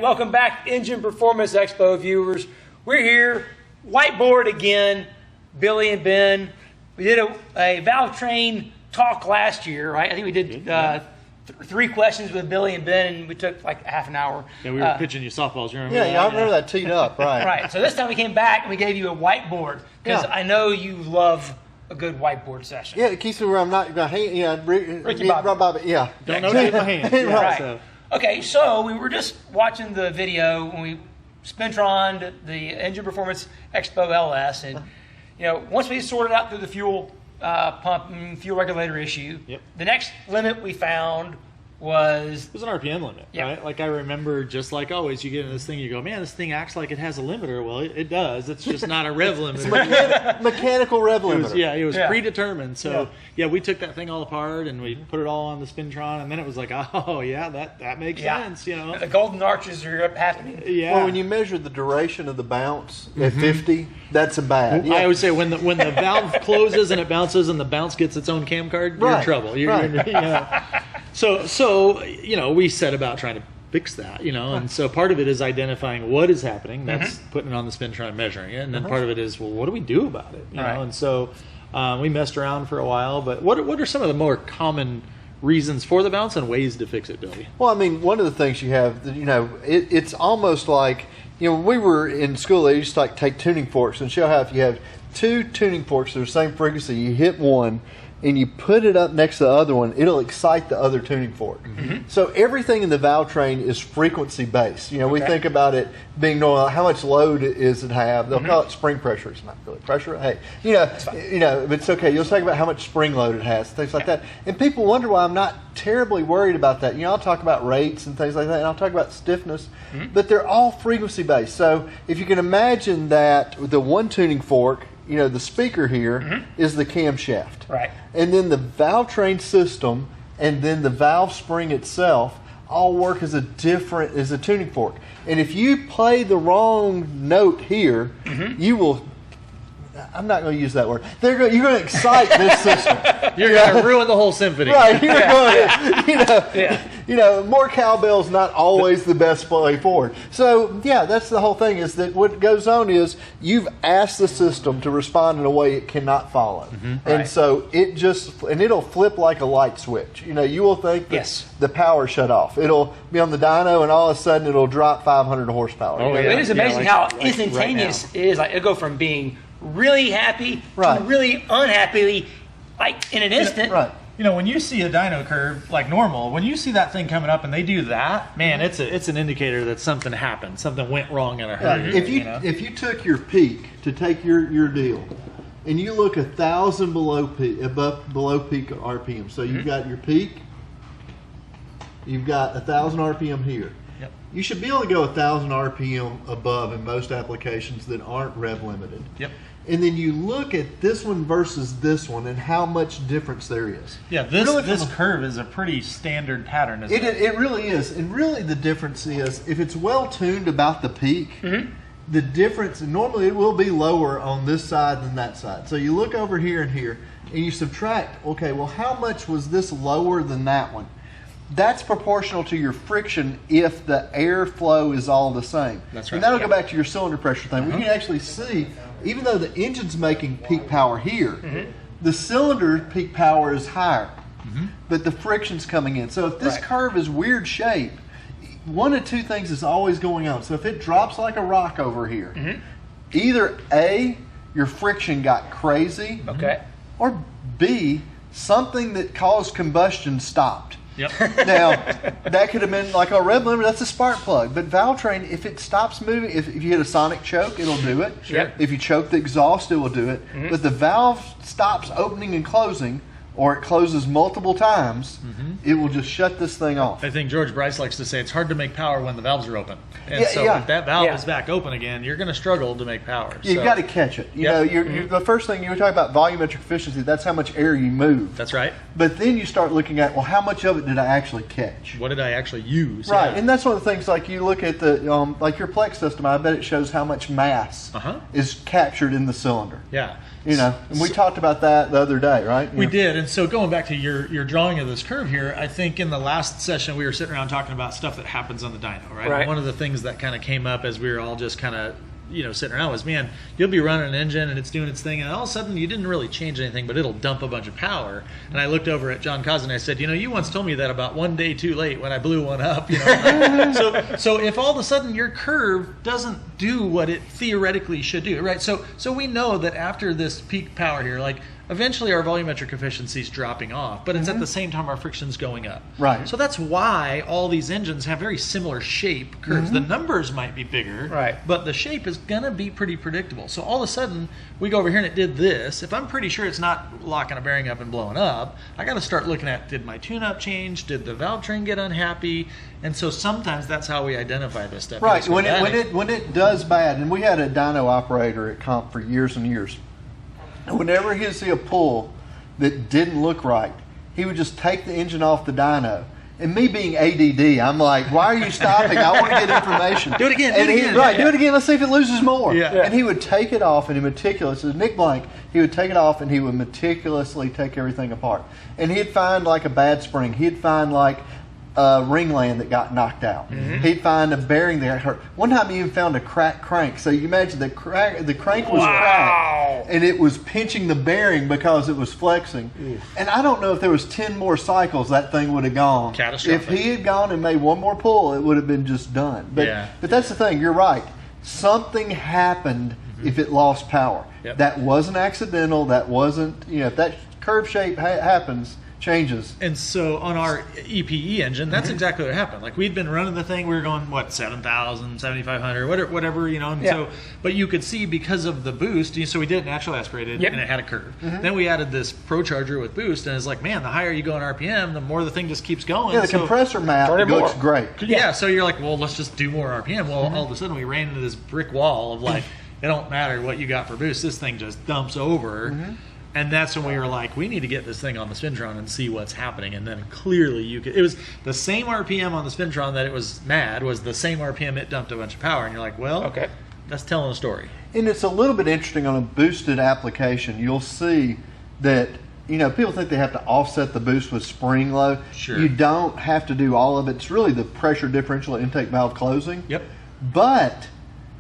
right, welcome back, Engine Performance Expo viewers. We're here, Whiteboard again, Billy and Ben. We did a Valvetrain talk last year, right? I think we did 3 questions with Billy and Ben, and we took like half an hour. Yeah, we were pitching you softballs. You remember that? I remember that teed up, right. Right, so this time we came back and we gave you a whiteboard, because I know you love a good whiteboard session. Yeah, it keeps me where I'm not going to Ricky Bobby. Yeah. Don't know my hands. Right. So. Okay, so we were just watching the video when we spin-troned the Engine Performance Expo LS, and once we sorted out through the fuel pump and fuel regulator issue, the next limit we found was... It was an RPM limit, right? Like I remember, just like always, you get in this thing, you go, man, this thing acts like it has a limiter. Well, it does. It's just not a rev limiter. Mechanical rev limiter. It was predetermined. So, we took that thing all apart and we put it all on the Spintron, and then it was like, oh, yeah, that makes sense, The golden arches are happening. Yeah. Well, when you measure the duration of the bounce at 50, that's a bad. I would say when the valve closes and it bounces and the bounce gets its own cam card, you're in trouble. So we set about trying to fix that, and so part of it is identifying what is happening. That's putting it on the Spintron, measuring it, and then part of it is, well, what do we do about it? You know, and so we messed around for a while. But what are some of the more common reasons for the bounce and ways to fix it, Billy? Well, I mean, one of the things you have, it's almost like, when we were in school, they used to take tuning forks and show how if you have 2 tuning forks that are the same frequency, you hit one and you put it up next to the other one, it'll excite the other tuning fork. So everything in the Valvetrain is frequency based. We think about it being normal. How much load does it have? They'll call it spring pressure. It's not really pressure. Hey, but it's okay. You'll talk about how much spring load it has, things like that. And people wonder why I'm not terribly worried about that. I'll talk about rates and things like that, and I'll talk about stiffness, but they're all frequency based. So if you can imagine that the one tuning fork, the speaker here is the camshaft. Right. And then the Valvetrain system and then the valve spring itself all work as a tuning fork. And if you play the wrong note here, you will... I'm not going to use that word. You're going to excite this system. You're going to ruin the whole symphony. Right. You're going to, more cowbell's not always the best way forward. So, that's the whole thing, is that what goes on is you've asked the system to respond in a way it cannot follow. And so it'll flip like a light switch. You will think that the power shut off. It'll be on the dyno and all of a sudden it'll drop 500 horsepower. It is amazing how instantaneous it is. Like, it'll go from being really happy to really unhappy, like in an instant. When you see a dyno curve like normal, when you see that thing coming up and they do that, man, it's an indicator that something happened, something went wrong in a hurry. If you took your peak to take your deal, and you look 1,000 below peak RPM, so you've got your peak, you've got 1,000 RPM here. You should be able to go 1,000 RPM above in most applications that aren't rev limited. And then you look at this one versus this one and how much difference there is. This curve is a pretty standard pattern, isn't it? It really is. And really the difference is, if it's well tuned about the peak, the difference, normally it will be lower on this side than that side. So you look over here and here, and you subtract, okay, well, how much was this lower than that one? That's proportional to your friction if the airflow is all the same. That's right. And that'll go back to your cylinder pressure thing. We can actually see, even though the engine's making peak power here, the cylinder peak power is higher, but the friction's coming in. So if this curve is weird shape, one of 2 things is always going on. So if it drops like a rock over here, either A, your friction got crazy, or B, something that caused combustion stopped. Now, that could have been like a rev limiter, that's a spark plug. But Valvetrain, if it stops moving, if you hit a sonic choke, it'll do it. If you choke the exhaust, it will do it. But the valve stops opening and closing, or it closes multiple times, it will just shut this thing off. I think George Bryce likes to say it's hard to make power when the valves are open. And if that valve is back open again, you're going to struggle to make power. You've got to catch it. The first thing you were talking about, volumetric efficiency, that's how much air you move. That's right. But then you start looking at, well, how much of it did I actually catch? What did I actually use? Right, and that's one of the things, like you look at the, like your Plex system, I bet it shows how much mass is captured in the cylinder. And we talked about that the other day, right? We did, and so going back to your drawing of this curve here, I think in the last session we were sitting around talking about stuff that happens on the dyno, right? And one of the things that kind of came up as we were all just kind of sitting around was, man, you'll be running an engine and it's doing its thing, and all of a sudden you didn't really change anything, but it'll dump a bunch of power. And I looked over at John Cos and I said, you once told me that about one day too late when I blew one up. So if all of a sudden your curve doesn't do what it theoretically should do, right? So we know that after this peak power here, like eventually our volumetric efficiency is dropping off, but it's at the same time our friction's going up. Right. So that's why all these engines have very similar shape curves. The numbers might be bigger, right, but the shape is going to be pretty predictable. So all of a sudden, we go over here and it did this. If I'm pretty sure it's not locking a bearing up and blowing up, I got to start looking at, did my tune-up change? Did the Valvetrain get unhappy? And so sometimes that's how we identify this stuff. Right. When it does bad, and we had a dyno operator at Comp for years and years. Whenever he'd see a pull that didn't look right, he would just take the engine off the dyno. And me being ADD, I'm like, why are you stopping? I want to get information. Do it again. Do it again. Let's see if it loses more. Yeah. And he would take it off, and he meticulously, Nick Blank, he would take it off, and he would meticulously take everything apart. And he'd find like a bad spring. He'd find like a ringland that got knocked out. He'd find a bearing that hurt. One time he even found a cracked crank. So you imagine the crank was cracked, and it was pinching the bearing because it was flexing. And I don't know if there was 10 more cycles that thing would have gone. Catastrophic. If he had gone and made one more pull, it would have been just done. But that's the thing. You're right. Something happened if it lost power. That wasn't accidental. That wasn't, if that curve shape changes. And so on our EPE engine, that's exactly what happened. Like we'd been running the thing, we were going 7,000, 7,500, whatever, and so, but you could see because of the boost, so we did it naturally aspirated and it had a curve. Then we added this Pro Charger with boost, and it's like, man, the higher you go in RPM, the more the thing just keeps going. Yeah, the compressor map looks great. Yeah, so you're like, well, let's just do more RPM. Well, all of a sudden we ran into this brick wall of like, it don't matter what you got for boost, this thing just dumps over. And that's when we were like, we need to get this thing on the Spintron and see what's happening. And then clearly it was the same RPM on the Spintron that it was mad, was the same RPM it dumped a bunch of power. And you're like, well, that's telling a story. And it's a little bit interesting on a boosted application. You'll see that, people think they have to offset the boost with spring load. Sure. You don't have to do all of it. It's really the pressure differential intake valve closing. Yep. But,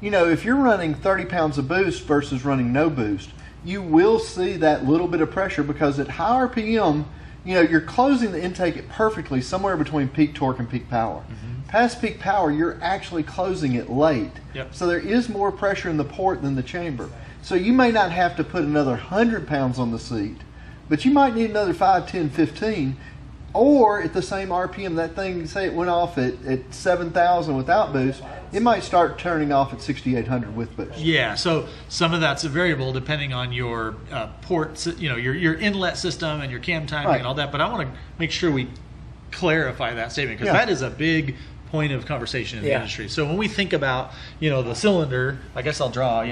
if you're running 30 pounds of boost versus running no boost, you will see that little bit of pressure because at high RPM, you're closing the intake perfectly somewhere between peak torque and peak power. Past peak power, you're actually closing it late. So there is more pressure in the port than the chamber. So you may not have to put another 100 pounds on the seat, but you might need another 5, 10, 15. Or at the same RPM, that thing, say it went off at 7,000 without boost, it might start turning off at 6,800 with boost. Yeah, so some of that's a variable depending on your ports, your inlet system and your cam timing and all that. But I want to make sure we clarify that statement because that is a big point of conversation in the industry. So when we think about, the cylinder, I guess I'll draw,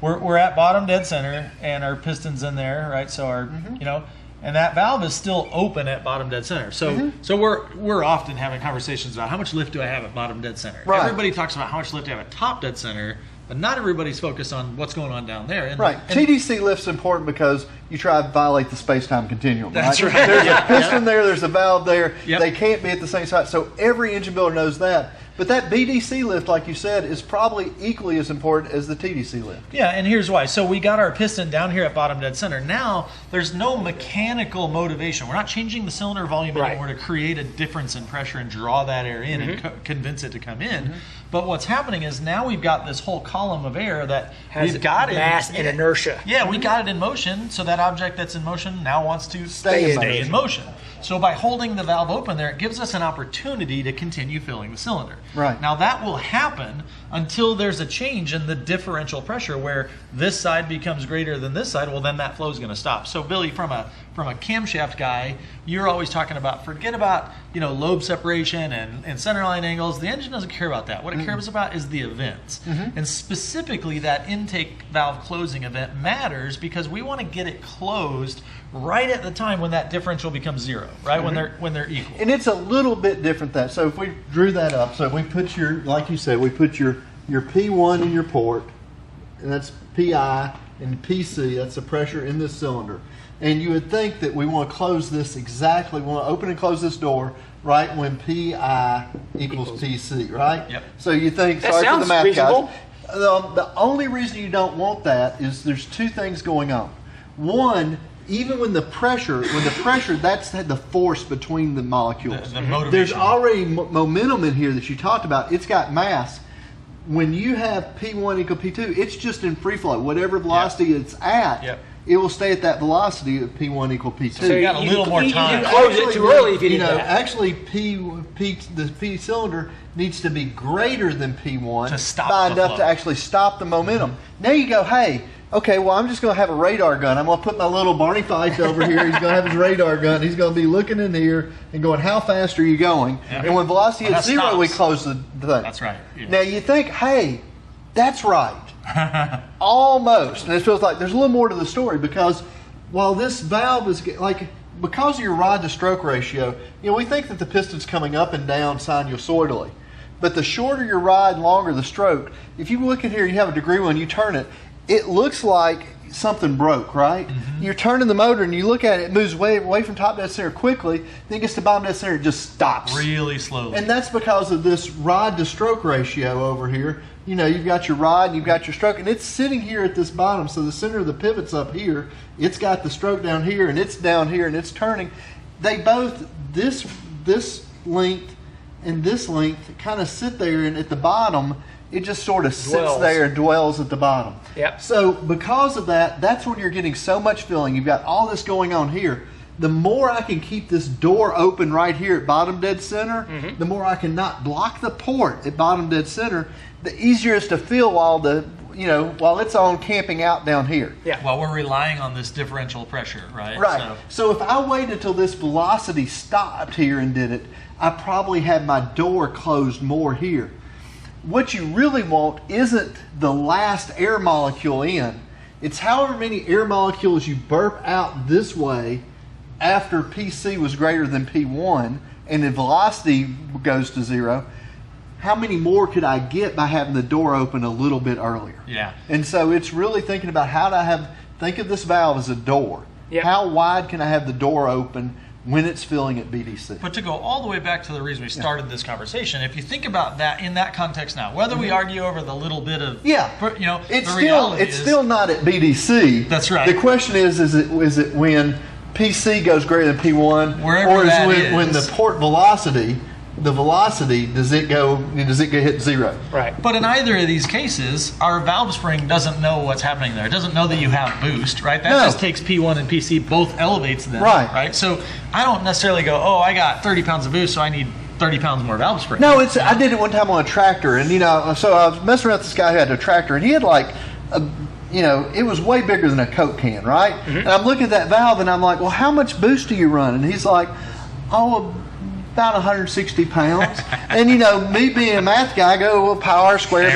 we're at bottom dead center and our piston's in there, right? So our, and that valve is still open at bottom dead center. So so we're often having conversations about how much lift do I have at bottom dead center. Right. Everybody talks about how much lift I have at top dead center, but not everybody's focused on what's going on down there. And, TDC lift's important because you try to violate the space-time continuum. That's right. There's a piston there, there's a valve there. They can't be at the same side. So every engine builder knows that. But that BDC lift, like you said, is probably equally as important as the TDC lift. Yeah, and here's why. So we got our piston down here at bottom dead center. Now, there's no mechanical motivation. We're not changing the cylinder volume anymore to create a difference in pressure and draw that air in and convince it to come in. But what's happening is now we've got this whole column of air that has we've got mass and inertia. Yeah, we got it in motion, so that object that's in motion now wants to stay in motion. So by holding the valve open there, it gives us an opportunity to continue filling the cylinder. Right. Now that will happen until there's a change in the differential pressure where this side becomes greater than this side. Well, then that flow is going to stop. So Billy, from a camshaft guy, you're always talking about forget about lobe separation and centerline angles. The engine doesn't care about that. What it cares about is the events, and specifically that intake valve closing event matters because we want to get it closed right at the time when that differential becomes zero, right? When they're equal. And it's a little bit different that. So if we drew that up, so we put like you said, we put your P1 in your port, and that's PI, and PC, that's the pressure in this cylinder. And you would think that we want to close this exactly, we want to open and close this door right when PI equals PC, right? Yep. So you think, That sorry for the sounds math reasonable. guys. The only reason you don't want that is there's two things going on. One, even when the pressure, that's the force between the molecules. The motivation. There's already momentum in here that you talked about. It's got mass. When you have P1 equal P2, it's just in free flow. Whatever velocity it's at, it will stay at that velocity of P1 equal P2. So you got a little more time. You close it too early if you did that. Actually, the P cylinder needs to be greater than P1 to stop by the enough flow. to actually stop the momentum. Now you go, hey, okay, well, I'm just going to have a radar gun. I'm going to put my little Barney Fife over here. He's going to have his radar gun. He's going to be looking in here and going, how fast are you going? Yeah. And when velocity hits zero, stops. we close the thing. That's right. Yeah. Now you think, hey, that's right. Almost. And it feels like there's a little more to the story, because while this valve is like, because of your rod to stroke ratio, we think that the piston's coming up and down sinusoidally. But the shorter your rod, longer the stroke. If you look in here, you have a degree when you turn it, it looks like something broke, right? Mm-hmm. You're turning the motor and you look at it, it moves away from top dead center quickly, then it gets to bottom dead center, it just stops. Really slowly. And that's because of this rod to stroke ratio over here. You've got your rod and you've got your stroke, and it's sitting here at this bottom, so the center of the pivot's up here. It's got the stroke down here, and it's down here, and it's turning. They both, this length and this length, kind of sit there, and at the bottom, it just sort of sits there and dwells at the bottom. Yep. So because of that, that's when you're getting so much filling. You've got all this going on here. The more I can keep this door open right here at bottom dead center, the more I can not block the port at bottom dead center, the easier it's to fill while it's on camping out down here. Yeah. While we're relying on this differential pressure, right? Right. So if I waited till this velocity stopped here and did it, I probably had my door closed more here. What you really want isn't the last air molecule in. It's however many air molecules you burp out this way after PC was greater than P1 and the velocity goes to zero. How many more could I get by having the door open a little bit earlier? Yeah. And so it's really thinking about think of this valve as a door. Yep. How wide can I have the door open when it's filling at BDC? But to go all the way back to the reason we started this conversation, if you think about that in that context now, whether we argue over the little bit of, it's still not at BDC. That's right. The question is it when PC goes greater than P1, Wherever or that when the port velocity, does it hit zero? Right. But in either of these cases, our valve spring doesn't know what's happening there. It doesn't know that you have boost, right? That just takes P1 and PC, both elevates them. Right. So I don't necessarily go, I got 30 pounds of boost, so I need 30 pounds more valve spring. No, I did it one time on a tractor, and so I was messing around with this guy who had a tractor, and he had it was way bigger than a Coke can, right? Mm-hmm. And I'm looking at that valve, and I'm like, well, how much boost do you run? And he's like, about 160 pounds. And me being a math guy, I go, well, power squared.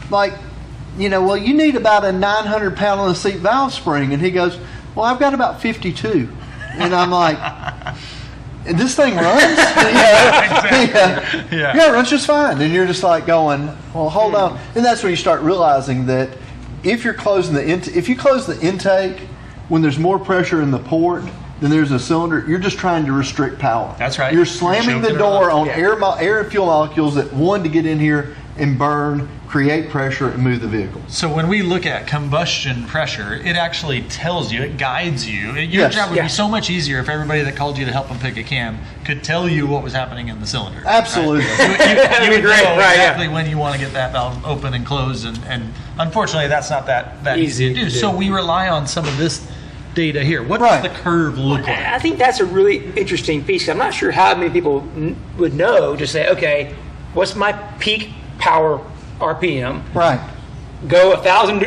Well, you need about a 900 pound on the seat valve spring. And he goes, well, I've got about 52. And I'm like, and this thing runs? Yeah, it runs just fine. And you're just like going, well, hold on. And that's when you start realizing that if you close the intake when there's more pressure in the port, then there's a cylinder, you're just trying to restrict power. That's right. You're slamming the door on air and fuel molecules that want to get in here and burn, create pressure, and move the vehicle. So when we look at combustion pressure, it actually tells you, it guides you. Your job would be so much easier if everybody that called you to help them pick a cam could tell you what was happening in the cylinder. Absolutely. Right? You would know exactly when you want to get that valve open and closed, and unfortunately that's not that easy to do. So we rely on some of this data here. What does the curve look like? I think that's a really interesting piece. I'm not sure how many people would know to say, okay, what's my peak power RPM? Right. Go 1,000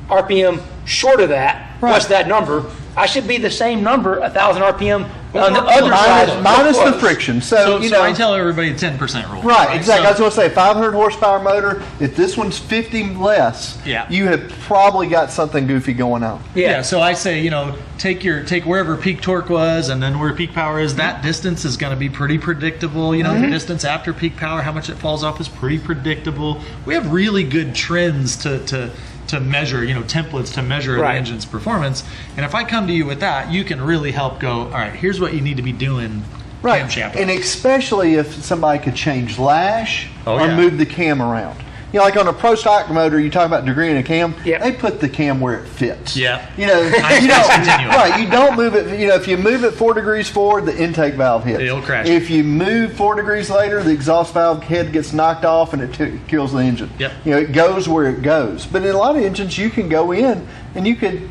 RPM short of that. Right. What's that number? I should be the same number, 1,000 RPM on the other side. Minus the friction. So I tell everybody the 10% rule. Right, exactly. I was going to say 500 horsepower motor. If this one's 50 less, you have probably got something goofy going on. Yeah. So I say, take wherever peak torque was, and then where peak power is. That distance is going to be pretty predictable. The distance after peak power, how much it falls off, is pretty predictable. We have really good trends to to measure, templates to measure the engine's performance. And if I come to you with that, you can really help go, all right, here's what you need to be doing. Right, camshaft. and especially if somebody could change lash or yeah. move the cam around. Like on a pro stock motor, you talk about degree in a cam. Yep. They put the cam where it fits. Yeah. You don't. Right. You don't move it. If you move it 4 degrees forward, the intake valve hits. It'll crash. If you move 4 degrees later, the exhaust valve head gets knocked off and it kills the engine. Yep. It goes where it goes. But in a lot of engines, you can go in and you could.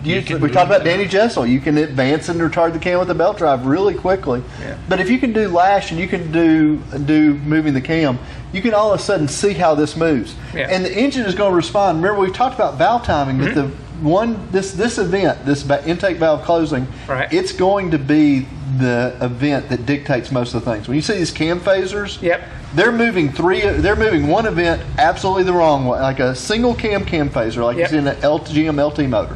We talked about Danny Jessel. You can advance and retard the cam with the belt drive really quickly. Yeah. But if you can do lash and you can do moving the cam, you can all of a sudden see how this moves. Yeah. And the engine is going to respond. Remember, we've talked about valve timing, but this event, this intake valve closing, it's going to be the event that dictates most of the things. When you see these cam phasers, they're moving one event absolutely the wrong way, like a single cam phaser, like you see in an GM LT motor.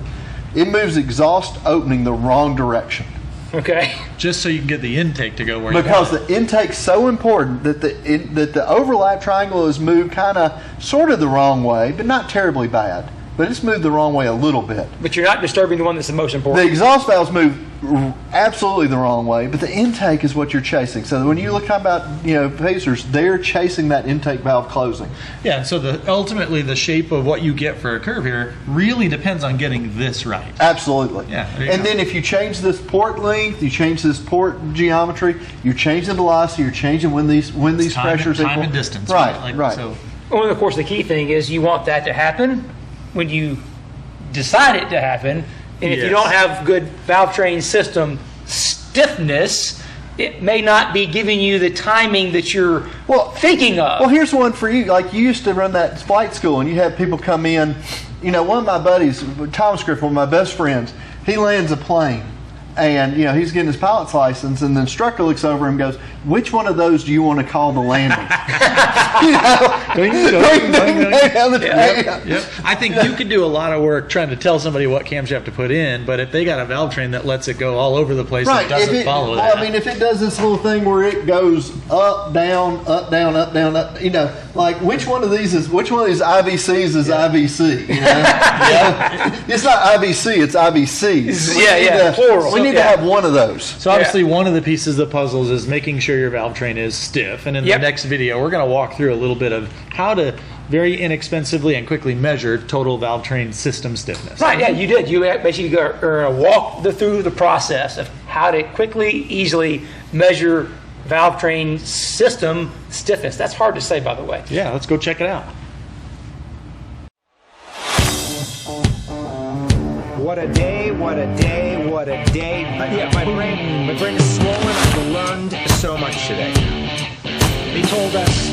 It moves exhaust opening the wrong direction. Okay. Just so you can get the intake to go where you want. Because the intake's so important that the overlap triangle is moved sort of the wrong way, but not terribly bad. But it's moved the wrong way a little bit. But you're not disturbing the one that's the most important. The exhaust valves move absolutely the wrong way, but the intake is what you're chasing. So when you look about phasers, they're chasing that intake valve closing. Yeah, and so ultimately the shape of what you get for a curve here really depends on getting this right. Absolutely. Yeah. And then if you change this port length, you change this port geometry, you're changing velocity, you're changing when these pressures time equal. and distance. Right. So. Well, of course, the key thing is you want that to happen when you decide it to happen. And if you don't have good Valvetrain system stiffness, it may not be giving you the timing that you're thinking of. Well, here's one for you. Like, you used to run that flight school, and you have people come in. One of my buddies, Thomas Griffin, one of my best friends, he lands a plane. And, he's getting his pilot's license, and the instructor looks over and goes, which one of those do you want to call the landing? Yep. I think you could do a lot of work trying to tell somebody what camshaft to put in, but if they got a Valvetrain that lets it go all over the place and doesn't follow that. Well, if it does this little thing where it goes up, down, up, down, up, down, up, like which one of these IVCs is IVC? It's not IVC, it's IVCs. Plural. We need to have one of those. So obviously one of the pieces of the puzzles is making sure your Valvetrain is stiff. And in the next video, we're going to walk through a little bit of how to very inexpensively and quickly measure total Valvetrain system stiffness. Right, yeah, you did. You basically walk through the process of how to quickly, easily measure Valvetrain system stiffness. That's hard to say, by the way. Yeah, let's go check it out. What a day, what a day, what a day. My brain is swollen. I've learned so much today. They told us,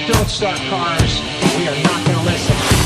don't start cars. We are not going to listen.